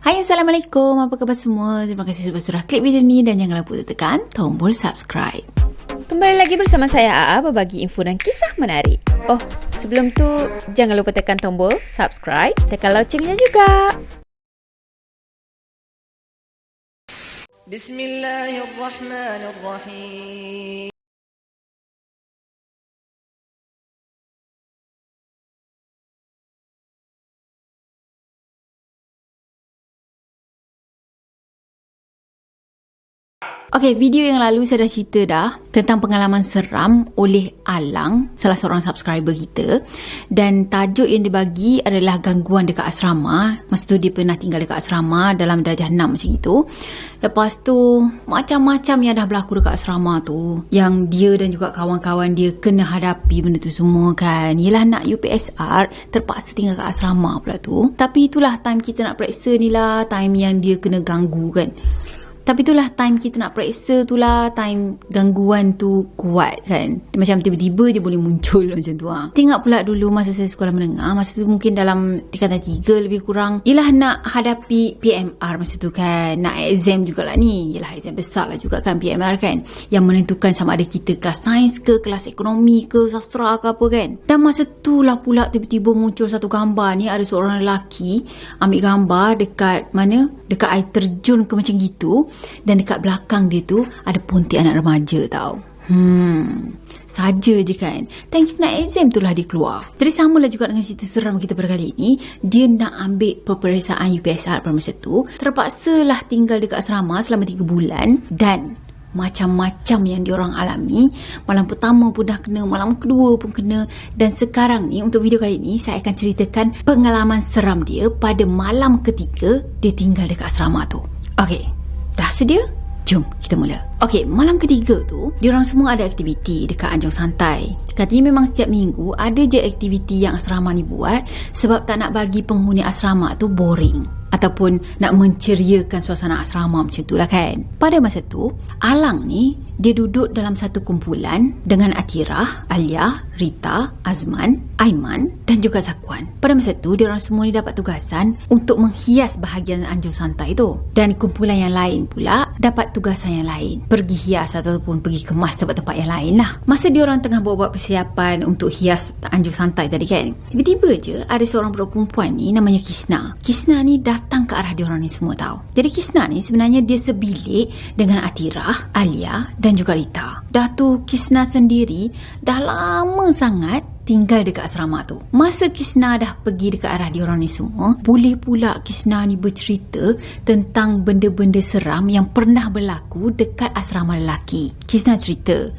Hai, Assalamualaikum. Apa khabar semua? Terima kasih sudah klik video ni dan jangan lupa tekan tombol subscribe. Kembali lagi bersama saya Aa berbagi info dan kisah menarik. Oh, sebelum tu jangan lupa tekan tombol subscribe, tekan loncengnya juga. Bismillahirrahmanirrahim. Okey, video yang lalu saya dah cerita dah tentang pengalaman seram oleh Alang, salah seorang subscriber kita. Dan tajuk yang dibagi adalah gangguan dekat asrama. Masa tu dia pernah tinggal dekat asrama dalam darjah 6 macam itu. Lepas tu macam-macam yang dah berlaku dekat asrama tu, yang dia dan juga kawan-kawan dia kena hadapi benda tu semua kan. Yelah, nak UPSR terpaksa tinggal kat asrama pula tu. Tapi itulah time kita nak periksa ni lah, time yang dia kena ganggu kan. Tapi itulah time kita nak periksa tu lah, time gangguan tu kuat kan. Macam tiba-tiba je boleh muncul macam tu lah. Tengok pula dulu masa saya sekolah menengah, masa tu mungkin dalam tingkatan 3 lebih kurang. Yelah, nak hadapi PMR masa tu kan. Nak exam jugalah ni. Yelah, exam besar lah juga kan PMR kan, yang menentukan sama ada kita kelas sains ke, kelas ekonomi ke, sastra ke apa kan. Dan masa tu lah pula tiba-tiba muncul satu gambar ni. Ada seorang lelaki ambil gambar dekat mana? Dekat air terjun ke macam gitu. Dan dekat belakang dia tu ada pontianak remaja tau. Saja je kan. Time kita nak exam tu lah dia keluar. Jadi samalah juga dengan cerita seram kita pada kali ni. Dia nak ambil peperiksaan UPSR pada masa tu. Terpaksa lah tinggal dekat asrama selama 3 bulan. Dan macam-macam yang diorang alami. Malam pertama pun dah kena, malam kedua pun kena. Dan sekarang ni, untuk video kali ni, saya akan ceritakan pengalaman seram dia pada malam ketiga dia tinggal dekat asrama tu. Okey, dah sedia? Jom kita mula. Okey, malam ketiga tu diorang semua ada aktiviti dekat Anjung Santai. Katanya memang setiap minggu ada je aktiviti yang asrama ni buat, sebab tak nak bagi penghuni asrama tu boring, ataupun nak menceriakan suasana asrama macam tu lah kan. Pada masa tu Alang ni dia duduk dalam satu kumpulan dengan Atirah, Alia, Rita, Azman, Aiman dan juga Zakwan. Pada masa tu diorang semua ni dapat tugasan untuk menghias bahagian Anjung Santai tu. Dan kumpulan yang lain pula dapat tugasan yang lain, pergi hias ataupun pergi kemas tempat-tempat yang lain lah. Masa diorang tengah buat persiapan untuk hias Anjung Santai tadi kan, tiba-tiba je ada seorang budak perempuan ni namanya Kisna. Kisna ni datang ke arah diorang ni semua tau. Jadi Kisna ni sebenarnya dia sebilik dengan Atirah, Alia dan juga Rita. Dah tu Kisna sendiri dah lama sangat tinggal dekat asrama tu. Masa Kisna dah pergi dekat arah diorang ni semua, boleh pula Kisna ni bercerita tentang benda-benda seram yang pernah berlaku dekat asrama lelaki. Kisna cerita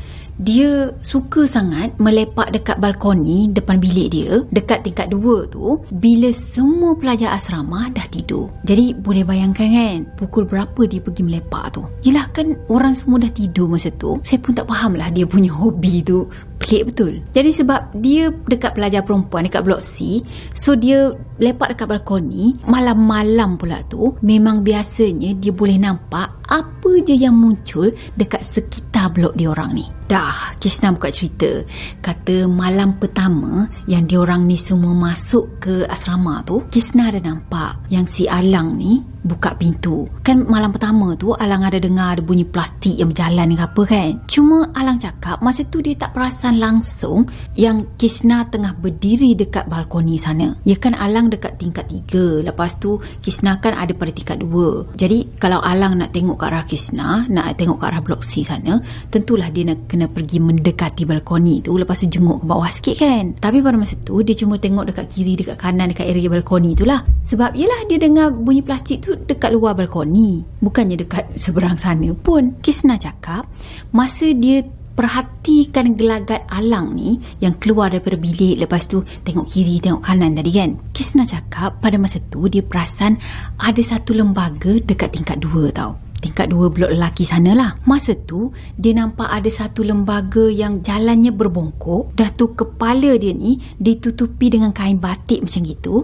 dia suka sangat melepak dekat balkoni depan bilik dia, dekat tingkat 2 tu, bila semua pelajar asrama dah tidur. Jadi boleh bayangkan kan, pukul berapa dia pergi melepak tu. Yelah kan, orang semua dah tidur masa tu. Saya pun tak faham lah dia punya hobi tu. Pelik betul. Jadi sebab dia dekat pelajar perempuan dekat blok C, so dia lepak dekat balkoni. Malam-malam pula tu, memang biasanya dia boleh nampak apa je yang muncul dekat sekitar blok diorang ni. Dah, Kisna buka cerita. Kata malam pertama yang diorang ni semua masuk ke asrama tu, Kisna ada nampak yang si Alang ni buka pintu. Kan malam pertama tu Alang ada dengar ada bunyi plastik yang berjalan ke apa kan. Cuma Alang cakap masa tu dia tak perasan langsung yang Kisna tengah berdiri dekat balkoni sana. Ya kan, Alang dekat tingkat 3. Lepas tu Kisna kan ada pada tingkat 2. Jadi kalau Alang nak tengok ke arah Kisna, nak tengok ke arah blok C sana, tentulah dia nak kena pergi mendekati balkoni tu, lepas tu jenguk ke bawah sikit kan. Tapi pada masa tu dia cuma tengok dekat kiri, dekat kanan, dekat area balkoni tu lah. Sebab yelah dia dengar bunyi plastik tu dekat luar balkoni, bukannya dekat seberang sana pun. Kisna cakap masa dia perhatikan gelagat Alang ni yang keluar daripada bilik, lepas tu tengok kiri, tengok kanan tadi kan, Kisna cakap pada masa tu dia perasan ada satu lembaga dekat tingkat 2 tau. tingkat 2 blok lelaki sana lah. Masa tu dia nampak ada satu lembaga yang jalannya berbongkok. Dah tu kepala dia ni ditutupi dengan kain batik macam gitu,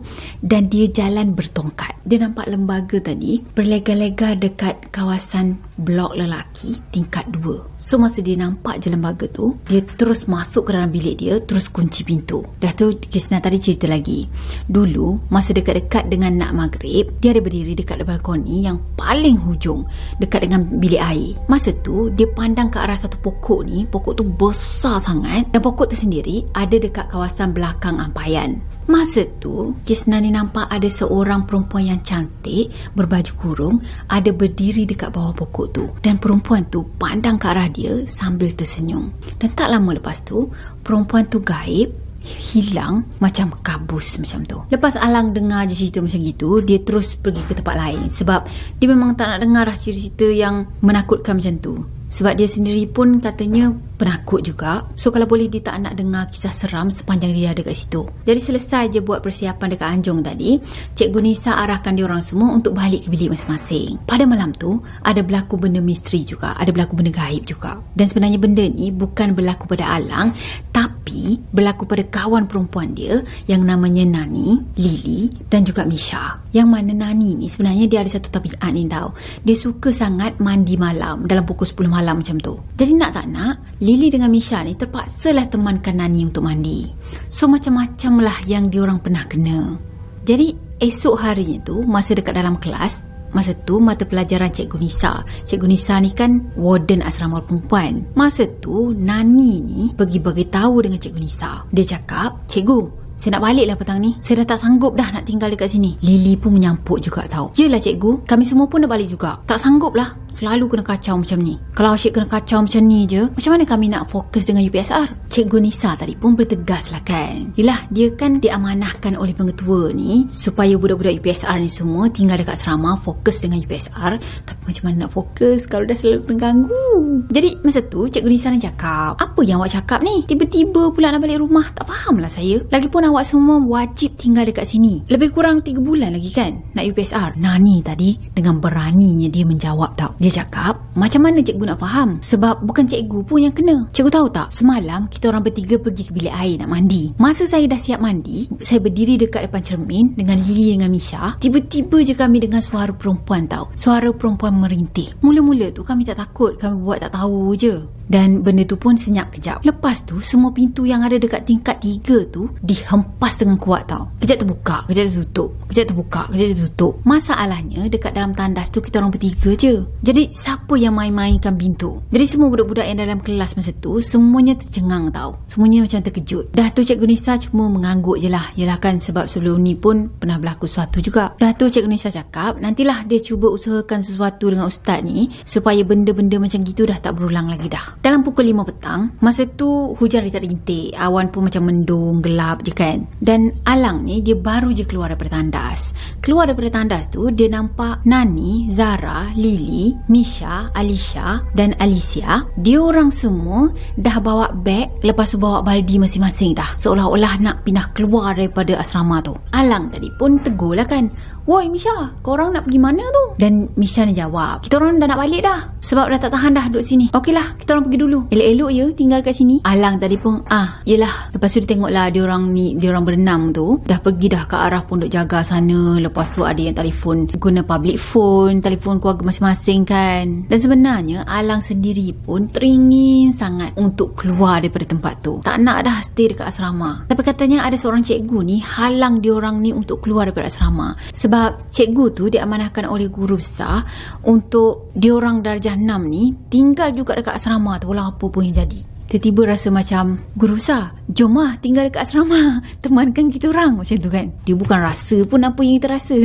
dan dia jalan bertongkat. Dia nampak lembaga tadi berlega-lega dekat kawasan blok lelaki tingkat 2. So masa dia nampak je lembaga tu, dia terus masuk ke dalam bilik dia, terus kunci pintu. Dah tu Kisna tadi cerita lagi, dulu masa dekat-dekat dengan nak maghrib, dia ada berdiri dekat balkoni yang paling hujung dekat dengan bilik air. Masa tu dia pandang ke arah satu pokok ni. Pokok tu besar sangat, dan pokok tu sendiri ada dekat kawasan belakang ampayan. Masa tu Kisna ni nampak ada seorang perempuan yang cantik berbaju kurung ada berdiri dekat bawah pokok tu, dan perempuan tu pandang ke arah dia sambil tersenyum. Dan tak lama lepas tu perempuan tu gaib, hilang macam kabus macam tu. Lepas Alang dengar je cerita macam gitu, dia terus pergi ke tempat lain sebab dia memang tak nak dengar cerita yang menakutkan macam tu. Sebab dia sendiri pun katanya penakut juga. So kalau boleh dia tak nak dengar kisah seram sepanjang dia ada kat situ. Jadi selesai je buat persiapan dekat Anjong tadi, Cikgu Nisa arahkan dia orang semua untuk balik ke bilik masing-masing. Pada malam tu ada berlaku benda misteri juga, ada berlaku benda gaib juga. Dan sebenarnya benda ni bukan berlaku pada Alang, tapi berlaku pada kawan perempuan dia yang namanya Nani, Lily dan juga Misha. Yang mana Nani ni sebenarnya dia ada satu tabiat ni tau. Dia suka sangat mandi malam dalam pukul 10 malam macam tu. Jadi nak tak nak, Lily dengan Misha ni terpaksalah temankan Nani untuk mandi. So macam-macam lah yang diorang pernah kena. Jadi esok harinya tu, masa dekat dalam kelas, masa tu mata pelajaran Cikgu Nisa. Cikgu Nisa ni kan warden asrama perempuan. Masa tu Nani ni pergi bagi tahu dengan Cikgu Nisa. Dia cakap, "Cikgu, saya nak balik lah petang ni. Saya dah tak sanggup dah nak tinggal dekat sini." Lily pun menyampuk juga tau. "Yelah cikgu, kami semua pun dah balik juga. Tak sanggup lah. Selalu kena kacau macam ni. Kalau asyik kena kacau macam ni je, macam mana kami nak fokus dengan UPSR?" Cikgu Nisa tadi pun bertegas lah kan. Yelah, dia kan diamanahkan oleh pengetua ni supaya budak-budak UPSR ni semua tinggal dekat asrama, fokus dengan UPSR. Tapi macam mana nak fokus kalau dah selalu kena ganggu? Jadi masa tu Cikgu Nisa ni cakap, "Apa yang awak cakap ni? Tiba-tiba pula nak balik rumah. Tak faham lah saya. Lagipun awak semua wajib tinggal dekat sini. Lebih kurang 3 bulan lagi kan nak UPSR." Nani tadi dengan beraninya dia menjawab tau. Dia cakap, "Macam mana cikgu nak faham? Sebab bukan cikgu pun yang kena. Cikgu tahu tak, semalam kita orang bertiga pergi ke bilik air nak mandi. Masa saya dah siap mandi, saya berdiri dekat depan cermin dengan Lily dengan Misha. Tiba-tiba je kami dengar suara perempuan tau. Suara perempuan merintih. Mula-mula tu kami tak takut, kami buat tak tahu je. Dan benda tu pun senyap kejap. Lepas tu semua pintu yang ada dekat tingkat 3 tu dihempas dengan kuat tau. Kejap terbuka, kejap tertutup, kejap terbuka, kejap tertutup. Masalahnya dekat dalam tandas tu kita orang bertiga je. Jadi siapa yang main-mainkan pintu? Jadi semua budak-budak yang dalam kelas masa tu semuanya tercengang tau. Semuanya macam terkejut. Dah tu Cikgu Nisa cuma mengangguk je lah. Yelah kan sebab sebelum ni pun pernah berlaku sesuatu juga. Dah tu Cikgu Nisa cakap, nantilah dia cuba usahakan sesuatu dengan ustaz ni supaya benda-benda macam gitu dah tak berulang lagi dah. Dalam pukul 5 petang, masa tu hujan rintik-rintik, awan pun macam mendung, gelap je kan. Dan Alang ni dia baru je keluar daripada tandas. Keluar daripada tandas tu dia nampak Nani, Zara, Lily, Misha, Alisha dan Alicia. Dia orang semua dah bawa beg, lepas tu bawa baldi masing-masing dah. Seolah-olah nak pindah keluar daripada asrama tu. Alang tadi pun tegur lah kan, "Woi Misha, korang nak pergi mana tu?" Dan Misha ni jawab, "Kita orang dah nak balik dah. Sebab dah tak tahan dah duduk sini. Okeylah, kita orang pergi dulu. Elok-elok je tinggal kat sini." Alang tadi pun, yelah. Lepas tu dia tengoklah dia orang berenam tu dah pergi dah ke arah pondok jaga sana. Lepas tu ada yang telefon, guna public phone, telefon keluarga masing-masing kan. Dan sebenarnya Alang sendiri pun teringin sangat untuk keluar daripada tempat tu. Tak nak dah stay dekat asrama. Tapi katanya ada seorang cikgu ni halang dia orang ni untuk keluar daripada asrama. Sebab cikgu tu diamanahkan oleh guru besar untuk diorang darjah 6 ni tinggal juga dekat asrama tu walau apa pun yang jadi. Tiba-tiba rasa macam, "Guru besar, jom lah tinggal dekat asrama, temankan kita orang." Macam tu kan. Dia bukan rasa pun apa yang kita rasa.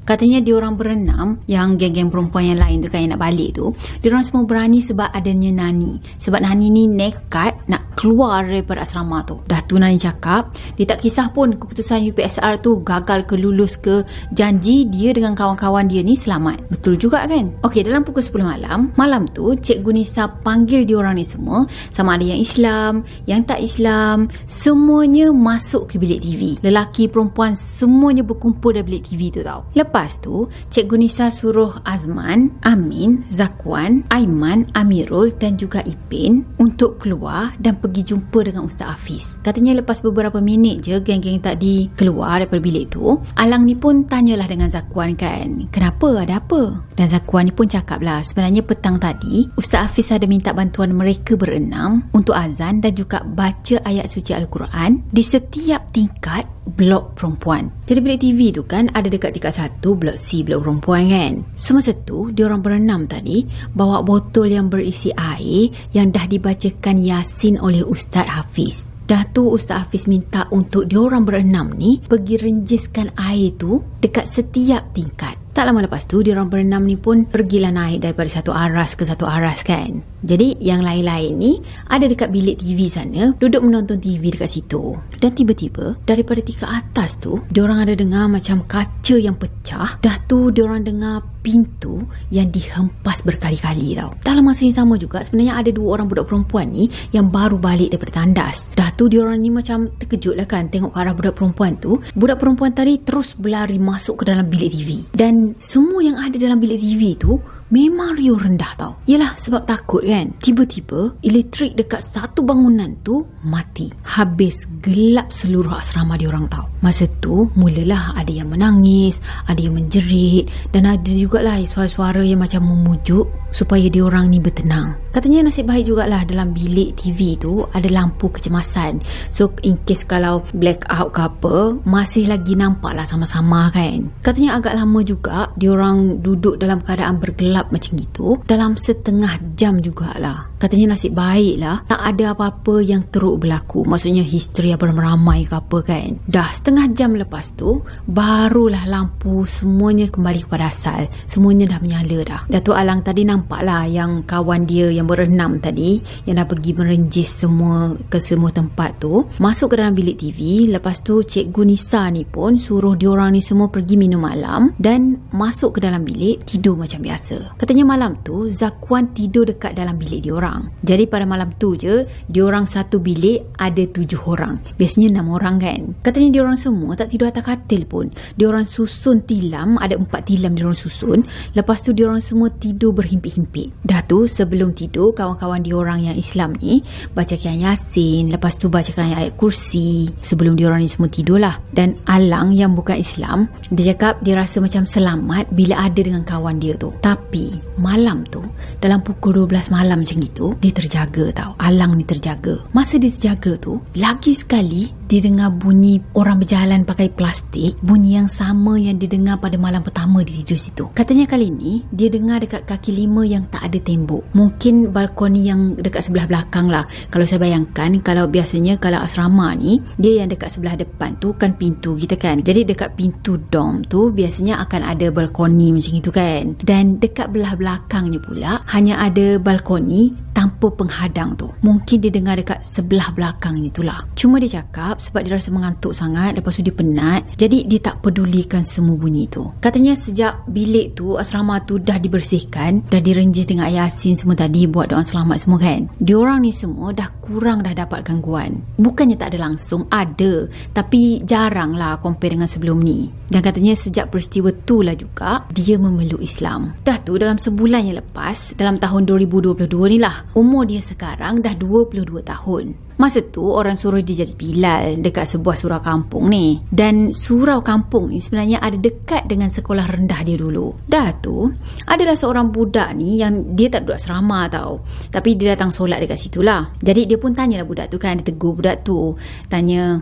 Katanya diorang berenam, yang geng-geng perempuan yang lain tu kan yang nak balik tu, diorang semua berani sebab adanya Nani. Sebab Nani ni nekat nak keluar daripada asrama tu. Dah tu Nani cakap, dia tak kisah pun keputusan UPSR tu gagal ke lulus ke, janji dia dengan kawan-kawan dia ni selamat. Betul juga kan? Okey, dalam pukul 10 malam tu Cikgu Nisa panggil diorang ni semua, sama ada yang Islam, yang tak Islam, semuanya masuk ke bilik TV. Lelaki, perempuan, semuanya berkumpul dalam bilik TV tu tau. Lepas Lepas tu, Cikgu Nisa suruh Azman, Amin, Zakwan, Aiman, Amirul dan juga Ipin untuk keluar dan pergi jumpa dengan Ustaz Hafiz. Katanya lepas beberapa minit je geng-geng tadi keluar daripada bilik tu, Alang ni pun tanyalah dengan Zakwan kan, kenapa, ada apa? Dan Zakwan ni pun cakap lah, sebenarnya petang tadi Ustaz Hafiz ada minta bantuan mereka berenam untuk azan dan juga baca ayat suci Al-Quran di setiap tingkat blok perempuan. Jadi bilik TV tu kan ada dekat tingkat 1, blok C, blok perempuan kan. Semasa tu diorang berenam tadi bawa botol yang berisi air yang dah dibacakan Yasin oleh Ustaz Hafiz. Dah tu Ustaz Hafiz minta untuk diorang berenam ni pergi renjiskan air tu dekat setiap tingkat. Tak lama lepas tu diorang berenam ni pun pergilah naik daripada satu aras ke satu aras kan. Jadi yang lain-lain ni ada dekat bilik TV sana, duduk menonton TV dekat situ. Dan tiba-tiba daripada tingkat atas tu diorang ada dengar macam kaca yang pecah. Dah tu diorang dengar pintu yang dihempas berkali-kali tau. Dalam masa yang sama juga sebenarnya ada 2 orang budak perempuan ni yang baru balik daripada tandas. Dah tu diorang ni macam terkejut lah kan tengok ke arah budak perempuan tu. Budak perempuan tadi terus berlari masuk ke dalam bilik TV. Dan semua yang ada dalam bilik TV tu memang riuh rendah tau. Yelah sebab takut kan. Tiba-tiba elektrik dekat satu bangunan tu mati. Habis gelap seluruh asrama diorang tau. Masa tu mulalah ada yang menangis, ada yang menjerit dan ada jugalah suara-suara yang macam memujuk supaya diorang ni bertenang. Katanya nasib baik jugalah dalam bilik TV tu ada lampu kecemasan. So in case kalau black out ke apa, masih lagi nampak lah sama-sama kan. Katanya agak lama juga diorang duduk dalam keadaan bergelap macam gitu dalam setengah jam jugalah. Katanya nasib baik lah tak ada apa-apa yang teruk berlaku. Maksudnya histeri apa ramai ke apa kan. Dah setengah jam lepas tu barulah lampu semuanya kembali kepada asal. Semuanya dah menyala dah. Datuk Alang tadi nampak lah yang kawan dia yang berenam tadi yang dah pergi merenjis semua ke semua tempat tu masuk ke dalam bilik TV. Lepas tu Cikgu Nisa ni pun suruh diorang ni semua pergi minum malam dan masuk ke dalam bilik tidur macam biasa. Katanya malam tu Zakwan tidur dekat dalam bilik diorang. Jadi pada malam tu je diorang satu bilik ada 7 orang. Biasanya 6 orang kan. Katanya diorang semua tak tidur atas katil pun. Diorang susun tilam, ada 4 tilam diorang susun. Lepas tu diorang semua tidur berhimpit-himpit. Dah tu sebelum tidur kawan-kawan diorang yang Islam ni bacakan Yasin, lepas tu bacakan ayat kursi sebelum diorang ni semua tidur lah. Dan Alang yang bukan Islam, dia cakap dia rasa macam selamat bila ada dengan kawan dia tu. Tapi malam tu dalam pukul 12 malam macam gitu dia terjaga tau. Alang ni terjaga. Masa dia terjaga tu lagi sekali dia dengar bunyi orang berjalan pakai plastik, bunyi yang sama yang dia dengar pada malam pertama dia tidur situ. Katanya kali ni dia dengar dekat kaki 5 yang tak ada tembok. Mungkin balkoni yang dekat sebelah belakang lah. Kalau saya bayangkan, kalau biasanya kalau asrama ni dia yang dekat sebelah depan tu kan pintu kita kan. Jadi dekat pintu dom tu biasanya akan ada balkoni macam itu kan. Dan dekat belah belakangnya pula hanya ada balkoni tanpa penghadang tu. Mungkin dia dengar dekat sebelah belakang ni tu lah. Cuma dia cakap sebab dia rasa mengantuk sangat, lepas tu dia penat, jadi dia tak pedulikan semua bunyi tu. Katanya sejak bilik tu, asrama tu dah dibersihkan, dah direnjis dengan Yasin semua tadi, buat doa selamat semua kan. Diorang ni semua dah kurang dah dapat gangguan. Bukannya tak ada langsung, ada, tapi jarang lah compare dengan sebelum ni. Dan katanya sejak peristiwa tu lah juga dia memeluk Islam. Dah tu dalam sebulan yang lepas, dalam tahun 2022 ni lah, umur dia sekarang dah 22 tahun. Masa tu orang suruh dia jadi Bilal dekat sebuah surau kampung ni. Dan surau kampung ni sebenarnya ada dekat dengan sekolah rendah dia dulu. Dah tu adalah seorang budak ni yang dia tak duduk asrama tau, tapi dia datang solat dekat situ lah. Jadi dia pun tanyalah budak tu kan, dia tegur budak tu, tanya,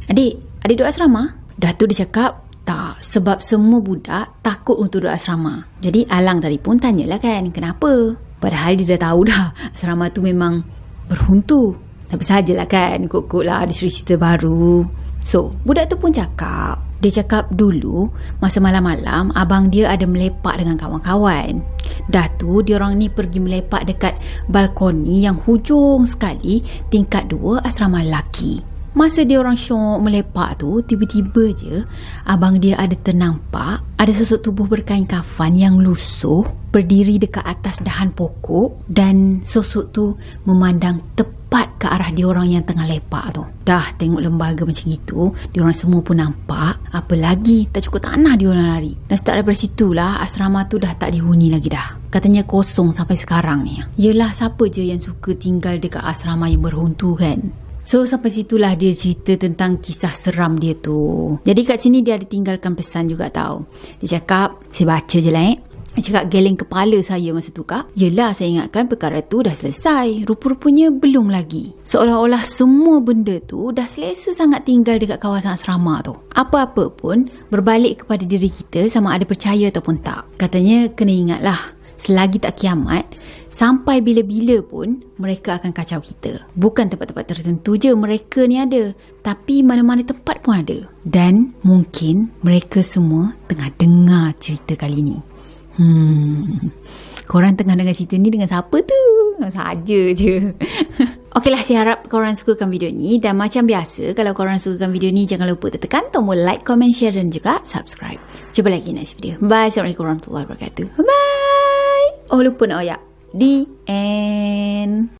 Adik duduk asrama? Dah tu dia cakap tak, sebab semua budak takut untuk duduk asrama. Jadi Alang tadi pun tanyalah kan, kenapa? Padahal dia dah tahu dah asrama tu memang berhantu. Tapi sajalah kan, ikut-ikut lah ada cerita baru. So budak tu pun cakap, dia cakap dulu masa malam-malam abang dia ada melepak dengan kawan-kawan. Dah tu diorang ni pergi melepak dekat balkoni yang hujung sekali tingkat 2 asrama lelaki. Masa dia orang syok melepak tu, tiba-tiba je abang dia ada ternampak ada sosok tubuh berkain kafan yang lusuh berdiri dekat atas dahan pokok, dan sosok tu memandang tepat tepat ke arah diorang yang tengah lepak tu. Dah tengok lembaga macam itu, diorang semua pun nampak. Apa lagi, tak cukup tanah diorang lari. Dan start daripada situlah, asrama tu dah tak dihuni lagi dah. Katanya kosong sampai sekarang ni. Yelah, siapa je yang suka tinggal dekat asrama yang berhantu kan? So sampai situlah dia cerita tentang kisah seram dia tu. Jadi kat sini dia ada tinggalkan pesan juga tau. Dia cakap, saya baca je lah Dia cakap, geleng kepala saya masa tu kak. Yelah, saya ingatkan perkara tu dah selesai. Rupa-rupanya belum lagi. Seolah-olah semua benda tu dah selesa sangat tinggal dekat kawasan asrama tu. Apa-apa pun berbalik kepada diri kita sama ada percaya ataupun tak. Katanya kena ingatlah, selagi tak kiamat, sampai bila-bila pun mereka akan kacau kita. Bukan tempat-tempat tertentu je mereka ni ada, tapi mana-mana tempat pun ada. Dan mungkin mereka semua tengah dengar cerita kali ni. Korang tengah dengar cerita ni dengan siapa tu? Saja je. Okeylah, saya harap korang sukakan video ni. Dan macam biasa, kalau korang sukakan video ni, jangan lupa tekan tombol like, comment, share dan juga subscribe. Jumpa lagi next video. Bye. Assalamualaikum warahmatullahi wabarakatuh. Bye. Oh, lupa nak oyak. The end.